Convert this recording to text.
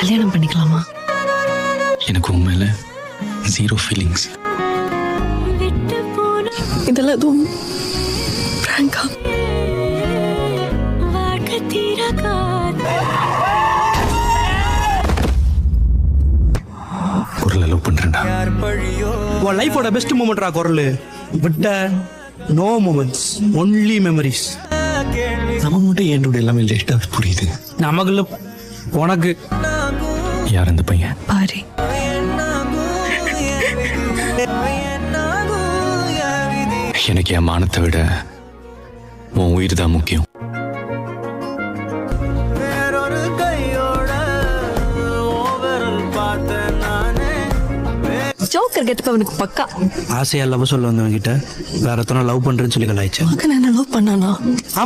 கல்யாணம் பண்ணிக்கலாமா? எனக்கு உண்மையில 0 ஃபீலிங்ஸ். இதெல்லாம் எதுவும் பிராங்கா? குரலை லவ் பண்றேன்டா. உன் லைஃபோட பெஸ்ட் மூமெண்ட்ரா குரல். விட்ட நோ மூமெண்ட்ஸ், ஒன்லி மெமரிஸ். நம்ம மட்டும் என்னோட எல்லாமே லேட்டா புரியுது. நமக்குள்ள உனக்கு யார் அந்த பையன்? பாரு, எனக்கு என் மானத்தை விட உன் உயிர் தான் முக்கியம். ஜோக்கர் கெட்டப்ப அவனுக்கு பக்கா. ஆசையா லவ் சொல்ல வந்தவங்க கிட்ட வேற எத்தனை லவ் பண்றேன்னு சொல்லி கலாய்ச்சேன். நான் லவ் பண்ணானா?